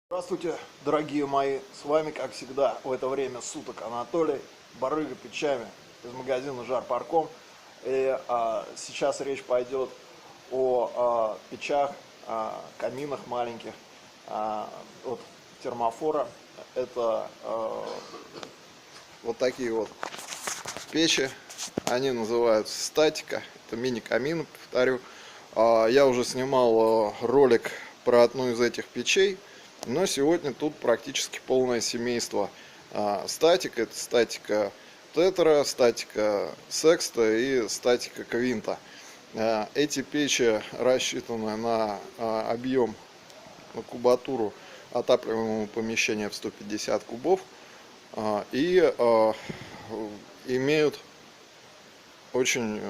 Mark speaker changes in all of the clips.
Speaker 1: Здравствуйте, дорогие мои, с вами, как всегда, в это время суток Анатолий, барыга печами из магазина Жарпарком. И сейчас речь пойдет о печах, каминах маленьких от термофора. Это вот такие вот печи, они называются статика, это мини-камины, повторю. Я уже снимал ролик про одну из этих печей. Но сегодня тут практически полное семейство статик. Это статика тетра, статика секста и статика квинта. Эти печи рассчитаны на объем, на кубатуру отапливаемого помещения в 150 кубов и имеют очень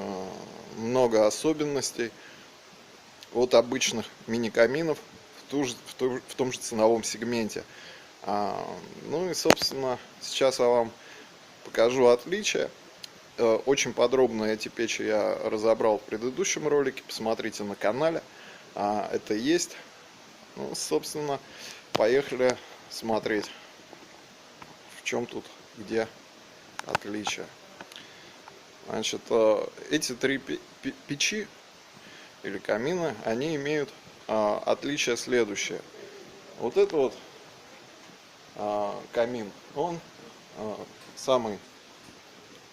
Speaker 1: много особенностей от обычных мини-каминов в том же ценовом сегменте. Ну и, собственно, сейчас я вам покажу отличия. Очень подробно эти печи я разобрал в предыдущем ролике. Посмотрите на канале. Это есть. Ну, собственно, поехали смотреть, в чем тут, где отличия. Значит, эти три печи или камины, они имеют отличие следующее. Вот это вот камин, он самый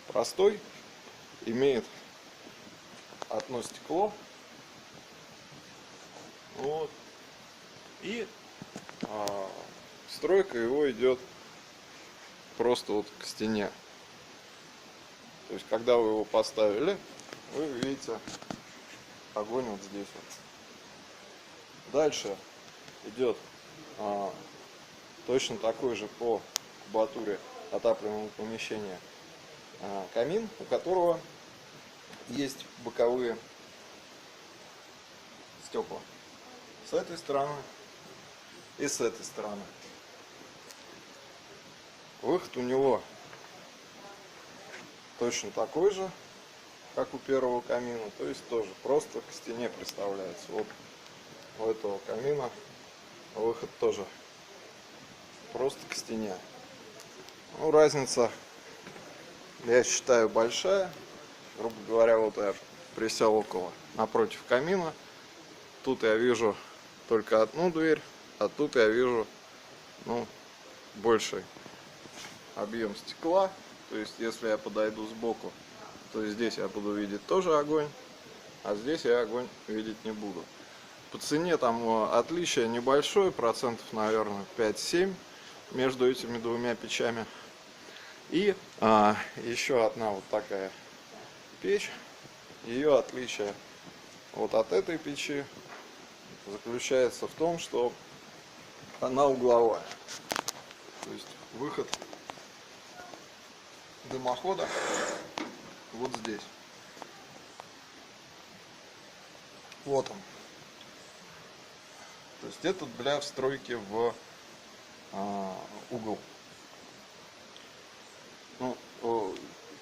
Speaker 1: простой, имеет одно стекло, вот, и стройка его идет просто вот к стене. То есть когда вы его поставили, вы видите огонь вот здесь вот. Дальше идет точно такой же по кубатуре отапливаемого помещения камин, у которого есть боковые стекла с этой стороны и с этой стороны. Выход у него точно такой же, как у первого камина, то есть тоже просто к стене приставляется. Вот у этого камина выход тоже просто к стене. Ну, разница, я считаю, большая. Грубо говоря, вот я присел около, напротив камина. Тут я вижу только одну дверь, а тут я вижу, ну, больший объем стекла. То есть, если я подойду сбоку, то здесь я буду видеть тоже огонь, а здесь я огонь видеть не буду. По цене там отличие небольшое, процентов, наверное, 5-7 между этими двумя печами. И еще одна вот такая печь. Ее отличие вот от этой печи заключается в том, что она угловая. То есть выход дымохода вот здесь. Вот он. То есть это для встройки в угол. Ну,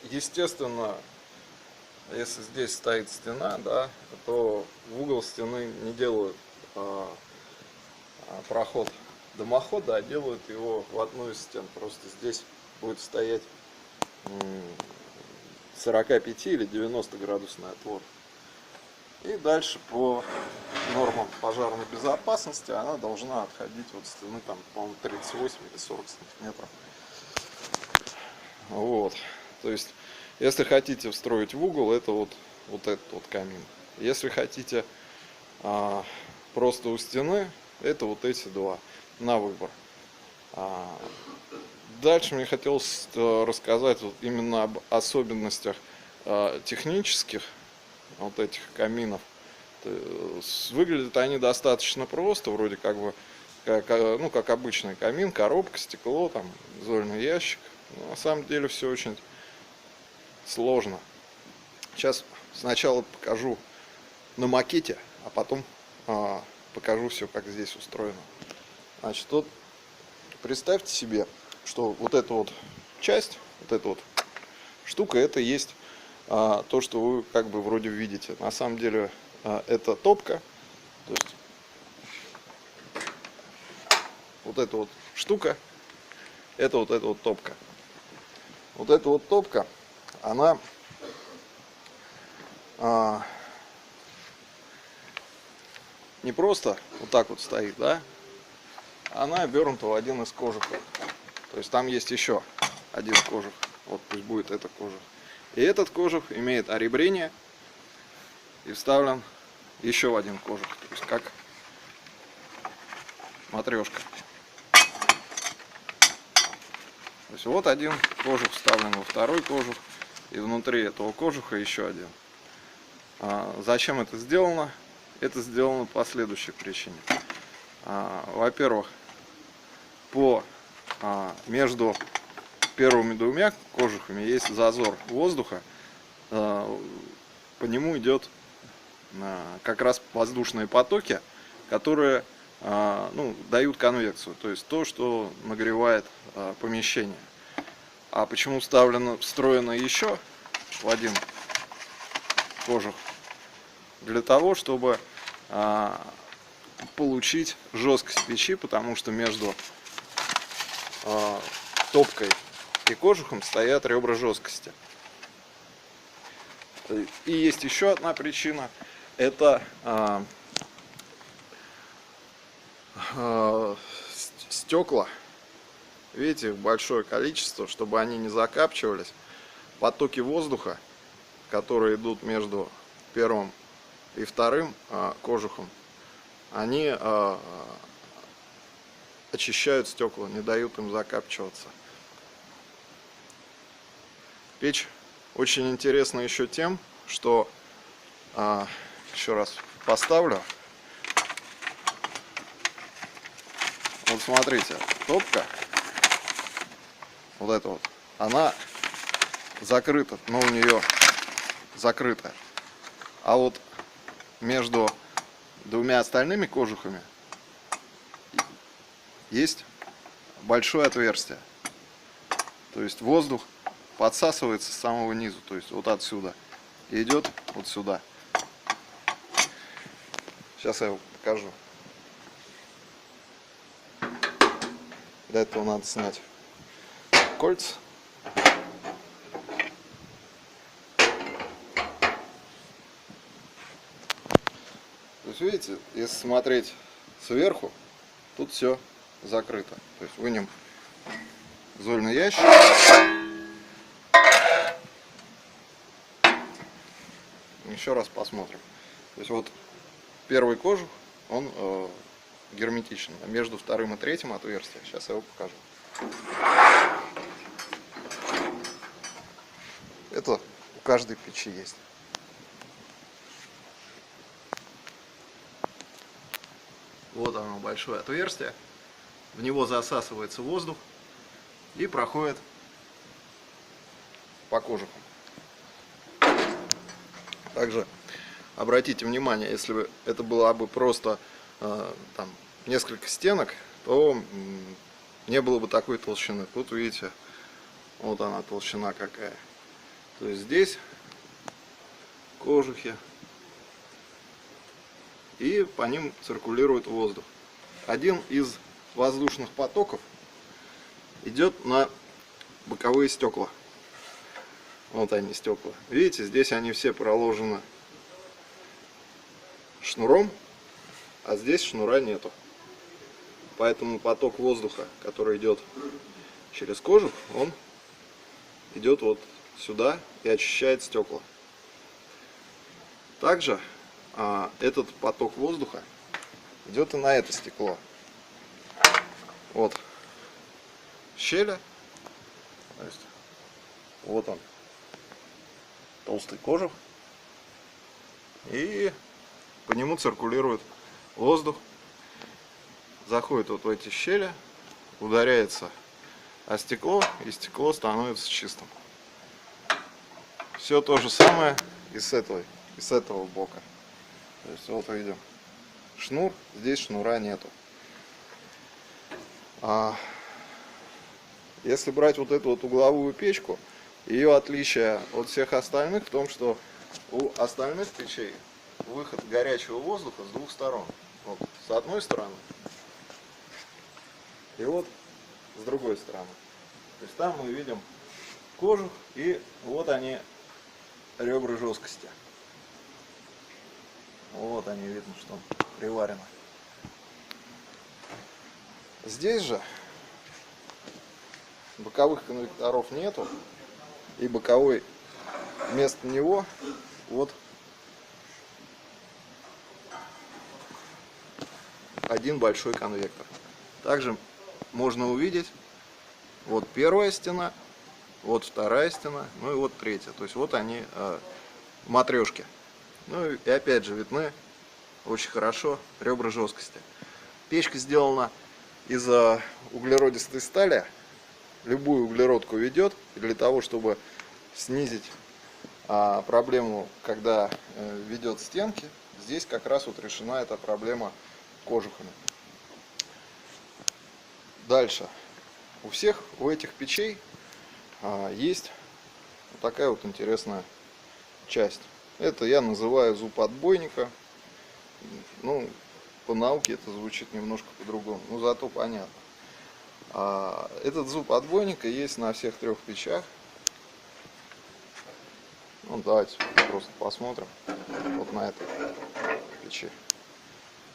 Speaker 1: естественно, если здесь стоит стена, да, то в угол стены не делают проход дымохода, а делают его в одну из стен. Просто здесь будет стоять 45 или 90 градусный отвод. И дальше по нормам пожарной безопасности она должна отходить от стены, там, по-моему, 38 или 40 сантиметров. Вот. То есть, если хотите встроить в угол, это вот этот вот камин. Если хотите просто у стены, это вот эти два на выбор. Дальше мне хотелось рассказать вот именно об особенностях технических вот этих каминов. Выглядят они достаточно просто, вроде как бы как обычный камин, коробка, стекло, там зольный ящик. Но на самом деле все очень сложно. Сейчас сначала покажу на макете, а потом покажу все, как здесь устроено. Значит, вот представьте себе, что вот эта вот часть, вот эта вот штука, это есть то, что вы как бы вроде видите. На самом деле это топка. То есть вот эта вот штука, это вот эта вот топка. Вот эта вот топка, она не просто вот так вот стоит, да, она обернута в один из кожухов. То есть там есть еще один кожух. Вот пусть будет этот кожух. И этот кожух имеет оребрение и вставлен еще в один кожух. То есть как матрешка. То есть вот один кожух вставлен во второй кожух. И внутри этого кожуха еще один. Зачем это сделано? Это сделано по следующей причине. Во-первых, между первыми двумя кожухами есть зазор воздуха. По нему идет как раз воздушные потоки, которые дают конвекцию, то есть то, что нагревает помещение. А почему встроено еще в один кожух? Для того, чтобы получить жесткость печи, потому что между топкой и кожухом стоят ребра жесткости. И есть еще одна причина, это стекла. Видите, их большое количество, чтобы они не закапчивались. Потоки воздуха, которые идут между первым и вторым кожухом, они очищают стекла, не дают им закапчиваться. Печь очень интересна еще тем, что, еще раз поставлю. Вот смотрите, топка, вот эта вот, она закрыта, но у нее закрыта. А вот между двумя остальными кожухами есть большое отверстие. То есть воздух подсасывается с самого низу, то есть вот отсюда, и идет вот сюда. Сейчас я его покажу. Для этого надо снять кольца. То есть видите, если смотреть сверху, тут все закрыто. То есть вынем зольный ящик. Еще раз посмотрим. То есть вот первый кожух, он герметичен. А между вторым и третьим отверстием, сейчас я его покажу. Это у каждой печи есть. Вот оно, большое отверстие. В него засасывается воздух и проходит по кожуху. Также обратите внимание, если бы это была бы просто там несколько стенок, то не было бы такой толщины. Тут видите, вот она толщина какая. То есть здесь кожухи, и по ним циркулирует воздух. Один из воздушных потоков идет на боковые стекла. Вот они, стекла. Видите, здесь они все проложены шнуром, а здесь шнура нету. Поэтому поток воздуха, который идет через кожух, он идет вот сюда и очищает стекла. Также этот поток воздуха идет и на это стекло. Вот щели, то есть вот он, толстый кожух, и по нему циркулирует воздух, заходит вот в эти щели, ударяется о стекло, и стекло становится чистым. Все то же самое и с этого бока. То есть вот видим шнур, здесь шнура нету. Если брать вот эту вот угловую печку, ее отличие от всех остальных в том, что у остальных печей выход горячего воздуха с двух сторон. Вот, с одной стороны И вот с другой стороны. То есть там мы видим кожух, и вот они, ребра жесткости. Вот они, видно, что приварено. Здесь же боковых конвекторов нету, и боковой вместо него вот один большой конвектор. Также можно увидеть вот первая стена, вот вторая стена, ну и вот третья. То есть вот они матрешки. Ну и опять же видны очень хорошо ребра жесткости. Печка сделана из углеродистой стали. Любую углеродку ведет. И для того, чтобы снизить проблему, когда ведет стенки, здесь как раз вот решена эта проблема кожухами. Дальше. У всех у этих печей есть вот такая вот интересная часть. Это я называю зуб отбойника. Ну, по науке это звучит немножко по-другому, но зато понятно. Этот зуб отбойника есть на всех трех печах. Ну, давайте просто посмотрим вот на этой печи,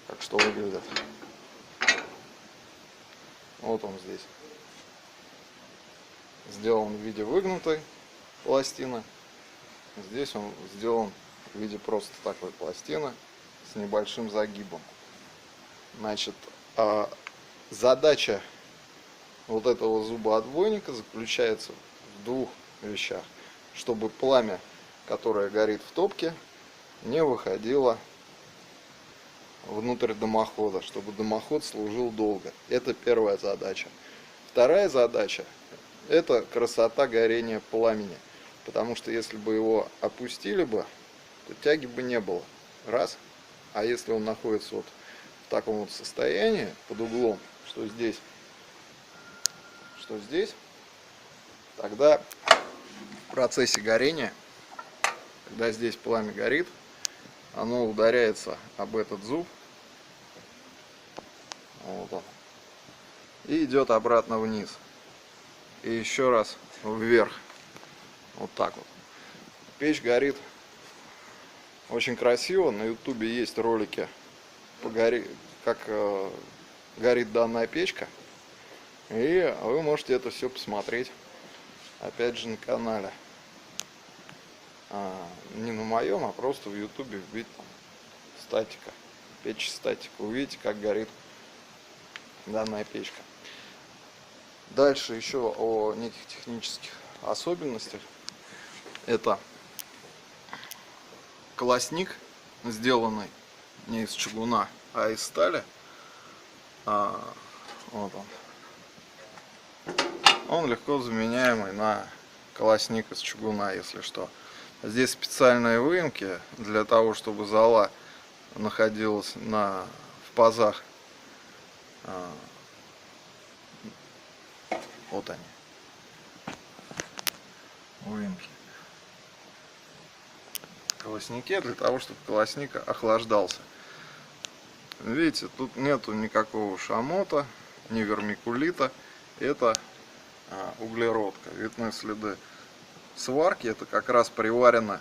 Speaker 1: как что выглядит. Вот он здесь. Сделан в виде выгнутой пластины. Здесь он сделан в виде просто такой пластины с небольшим загибом. Значит, задача вот этого зуба отбойника заключается в двух вещах. Чтобы пламя, которое горит в топке, не выходило внутрь дымохода, чтобы дымоход служил долго. Это первая задача. Вторая задача — это красота горения пламени. Потому что если бы его опустили бы, то тяги бы не было. Раз. А если он находится вот в таком вот состоянии, под углом, что здесь, тогда в процессе горения, когда здесь пламя горит, оно ударяется об этот зуб, вот он, и идет обратно вниз. И еще раз вверх. Вот так вот. Печь горит очень красиво. На ютубе есть ролики, как горит данная печка. И вы можете это все посмотреть, опять же, на канале. Не на моем, а просто в ютубе вбить статика. Печь статика. Увидите, как горит данная печка. Дальше еще о неких технических особенностях. Это колосник, сделанный не из чугуна, а из стали. Вот он. Он легко заменяемый на колосник из чугуна, если что. Здесь специальные выемки для того, чтобы зола находилась в пазах. Вот они. Выемки. Колосники для того, чтобы колосник охлаждался. Видите, тут нету никакого шамота, ни вермикулита. Это углеродка. Видны следы сварки. Это как раз приварено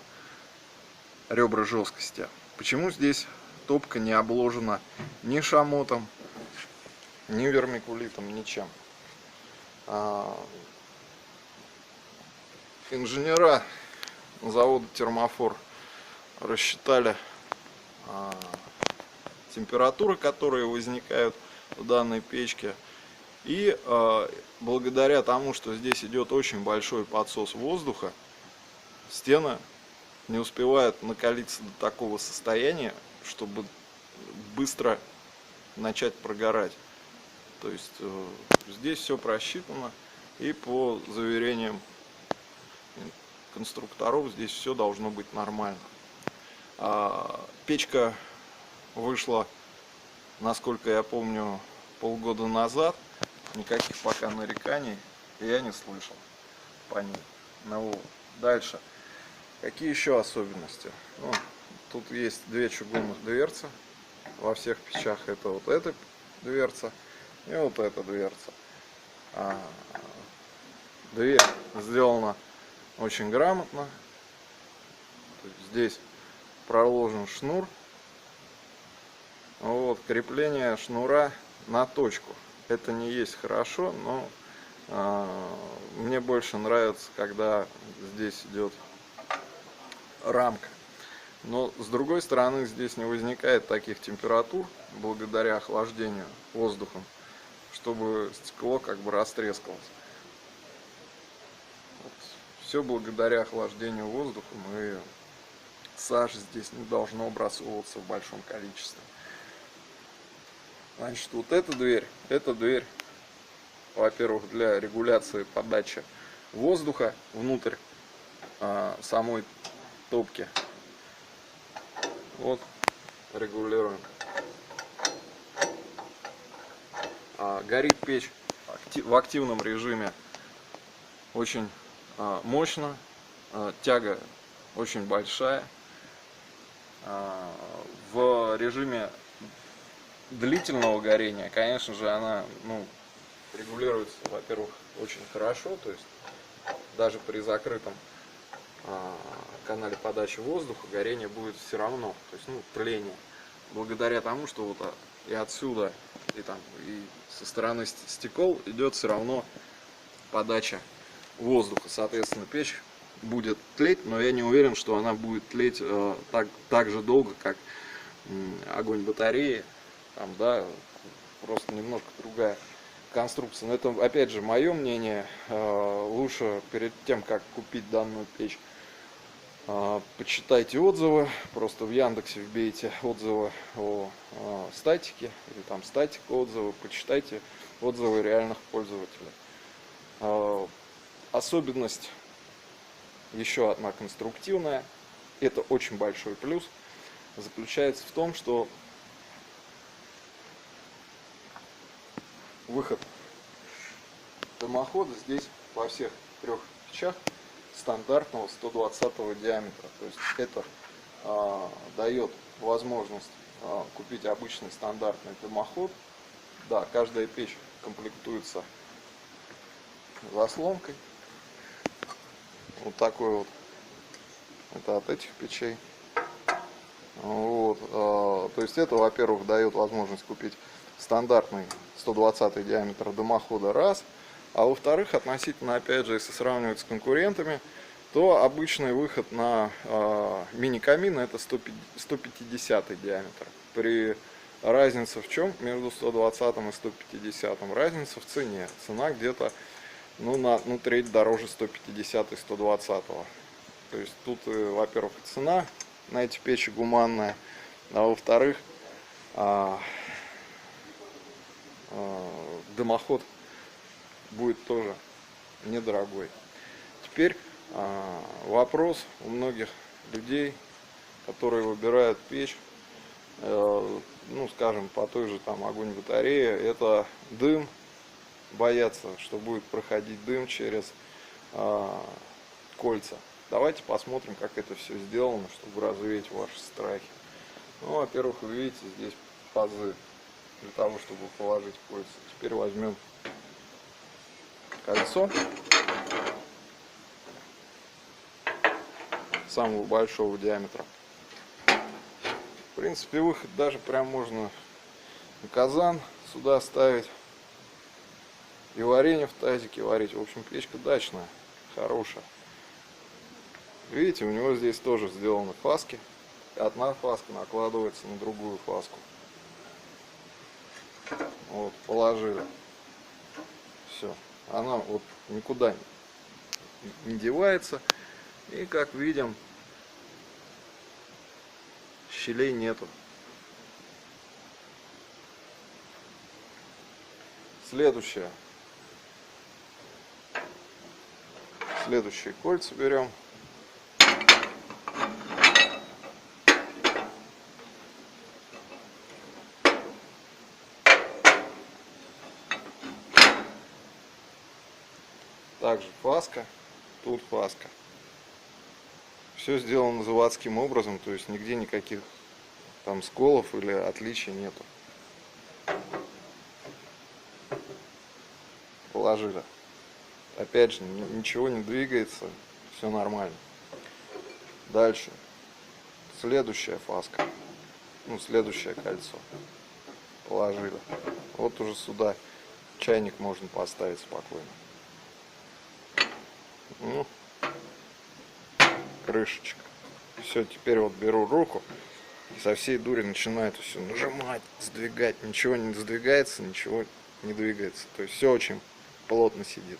Speaker 1: ребра жесткости. Почему здесь топка не обложена ни шамотом, ни вермикулитом, ничем? Инженера завода Термофор рассчитали температуры, которые возникают в данной печке. И благодаря тому, что здесь идет очень большой подсос воздуха, стены не успевают накалиться до такого состояния, чтобы быстро начать прогорать. То есть здесь все просчитано, и по заверениям конструкторов здесь все должно быть нормально. Печка вышла, насколько я помню, полгода назад. Никаких пока нареканий я не слышал по ней. Ну, дальше. Какие еще особенности? Ну, тут есть две чугунных дверцы. Во всех печах это вот эта дверца. И вот эта дверца. Дверь сделана очень грамотно. То есть здесь проложен шнур. Вот, крепление шнура на точку. Это не есть хорошо, но мне больше нравится, когда здесь идет рамка. Но с другой стороны, здесь не возникает таких температур благодаря охлаждению воздухом, чтобы стекло как бы растрескалось. Вот. Все благодаря охлаждению воздухом, и сажи здесь не должно образовываться в большом количестве. Значит, вот эта дверь, во-первых, для регуляции подачи воздуха внутрь самой топки. Вот, регулируем. Горит печь в активном режиме очень мощно, тяга очень большая. В режиме длительного горения, конечно же, она регулируется, во-первых, очень хорошо, то есть даже при закрытом канале подачи воздуха горение будет все равно, то есть тление, благодаря тому, что вот и отсюда, и со стороны стекол идет все равно подача воздуха, соответственно печь будет тлеть, но я не уверен, что она будет тлеть так же долго, как огонь батареи, просто немножко другая конструкция. Но это, опять же, мое мнение. Лучше перед тем, как купить данную печь, почитайте отзывы, просто в Яндексе вбейте отзывы о статике, или статика отзывы, почитайте отзывы реальных пользователей. Особенность еще одна конструктивная, это очень большой плюс, заключается в том, что выход дымохода здесь во всех трех печах стандартного 120 диаметра. То есть это дает возможность купить обычный стандартный дымоход. Да, каждая печь комплектуется заслонкой. Вот такой вот. Это от этих печей. Вот. То есть это, во-первых, дает возможность купить стандартный 120 диаметр дымохода, раз. А во-вторых, относительно, опять же, если сравнивать с конкурентами, то обычный выход на мини-камин это 150 диаметр. При разнице в чем между 120 и 150? Разница в цене. Цена где-то на треть дороже 150 и 120. То есть тут, во-первых, цена на эти печи гуманная, а во-вторых, дымоход будет тоже недорогой. Теперь вопрос у многих людей, которые выбирают печь, скажем, по той же огонь батареи, это дым, боятся, что будет проходить дым через кольца. Давайте посмотрим, как это все сделано, чтобы развеять ваши страхи. Во-первых, вы видите здесь пазы для того, чтобы положить кольца. Теперь возьмем кольцо самого большого диаметра. В принципе, выход даже прям можно на казан сюда ставить и варенье в тазике варить. В общем, печка дачная, хорошая. Видите, у него здесь тоже сделаны фаски. Одна фаска накладывается на другую фаску. Вот, положили. Все. Она вот никуда не девается. И как видим, щелей нету. Следующее. Следующие кольца берем. Также фаска, тут фаска. Все сделано заводским образом, то есть нигде никаких сколов или отличий нету. положили. Опять же, ничего не двигается, все нормально. Дальше. Следующая фаска. Ну, следующее кольцо. Положили. Вот уже сюда чайник можно поставить спокойно. Ну, крышечка. Все, теперь вот беру руку и со всей дури начинаю это все нажимать, сдвигать. Ничего не сдвигается, ничего не двигается. То есть все очень плотно сидит.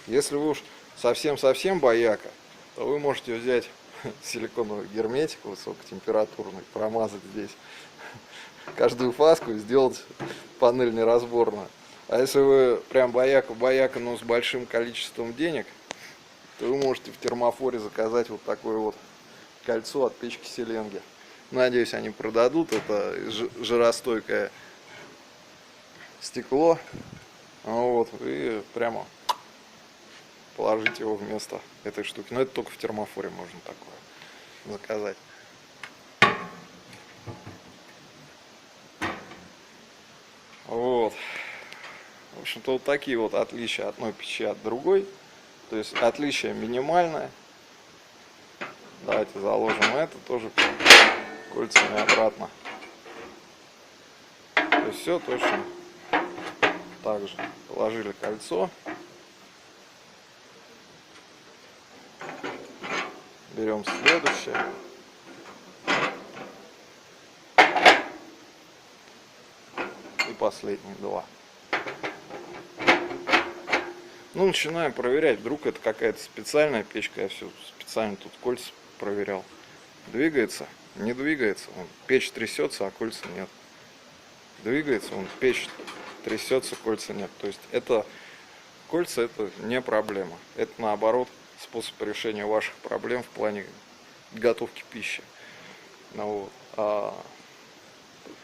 Speaker 1: Если вы уж совсем-совсем бояка, то вы можете взять силиконовый герметик высокотемпературный, промазать здесь каждую фаску и сделать панель неразборную. А если вы прям бояка, но с большим количеством денег, то вы можете в термофоре заказать вот такое вот кольцо от печки Селенги. Надеюсь, они продадут. Это жиростойкое стекло. Вот, и прямо положить его вместо этой штуки. Но это только в термофоре можно такое заказать. Вот. В общем-то, вот такие вот отличия одной печи от другой. То есть отличие минимальное. Давайте заложим это тоже кольцами обратно. То есть все точно так же. Положили кольцо. Берем следующее. И последние два. Ну, начинаем проверять. Вдруг это какая-то специальная печка. Я все специально тут кольца проверял. Двигается? Не двигается. Вон, печь трясется, а кольца нет. Двигается? Вон, печь трясется, кольца нет. То есть это кольца это не проблема. Это наоборот способ решения ваших проблем в плане готовки пищи. Ну, вот.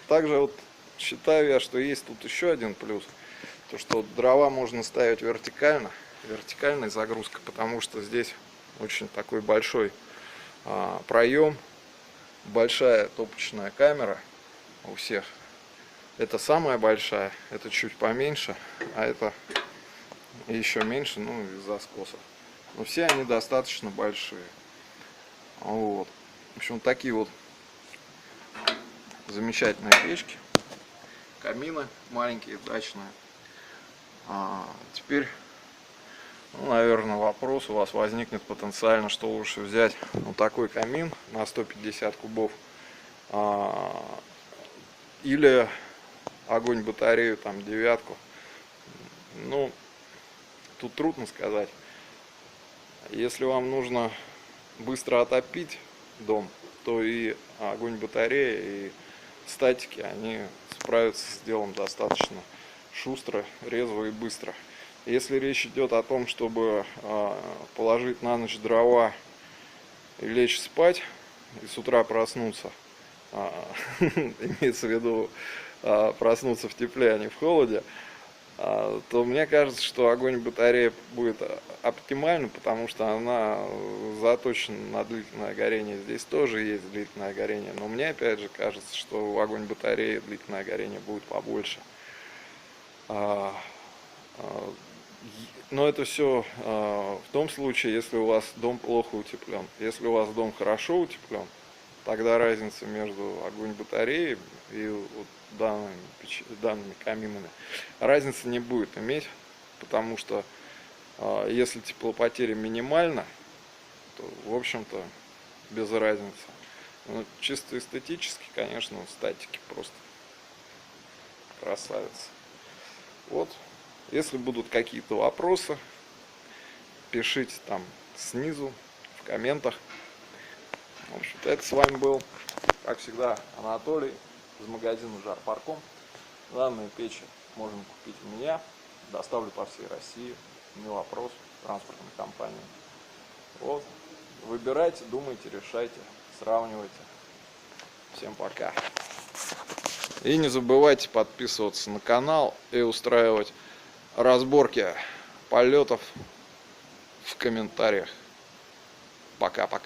Speaker 1: Также вот считаю я, что есть тут еще один плюс. То, что дрова можно ставить вертикально, вертикальной загрузкой, потому что здесь очень такой большой проем, большая топочная камера у всех. Это самая большая, это чуть поменьше, а это еще меньше, ну, из-за скосов. Но все они достаточно большие. Вот. В общем, такие вот замечательные печки, камины маленькие, дачные. Теперь, ну, наверное, вопрос у вас возникнет потенциально, что лучше взять вот такой камин на 150 кубов или огонь-батарею, там, 9. Ну, тут трудно сказать. Если вам нужно быстро отопить дом, то и огонь-батарея, и статики, они справятся с делом достаточно шустро, резво и быстро. Если речь идет о том, чтобы положить на ночь дрова и лечь спать, и с утра проснуться, имеется в виду проснуться в тепле, а не в холоде, то мне кажется, что огонь-батарея будет оптимальна, потому что она заточена на длительное горение. Здесь тоже есть длительное горение, но мне опять же кажется, что у огонь-батареи длительное горение будет побольше. Но это все в том случае, если у вас дом плохо утеплен. Если у вас дом хорошо утеплен, тогда разница между огонь-батареей и вот данными каминами разницы не будет иметь, потому что если теплопотеря минимальна, то в общем-то без разницы. Но чисто эстетически, конечно, статики просто красавица. Вот, если будут какие-то вопросы, пишите там снизу в комментах. В общем-то, это с вами был, как всегда, Анатолий из магазина Жарпарком. Данные печи можно купить у меня, доставлю по всей России, не вопрос, транспортной компании. Вот, выбирайте, думайте, решайте, сравнивайте. Всем пока. И не забывайте подписываться на канал и устраивать разборки полетов в комментариях. Пока-пока.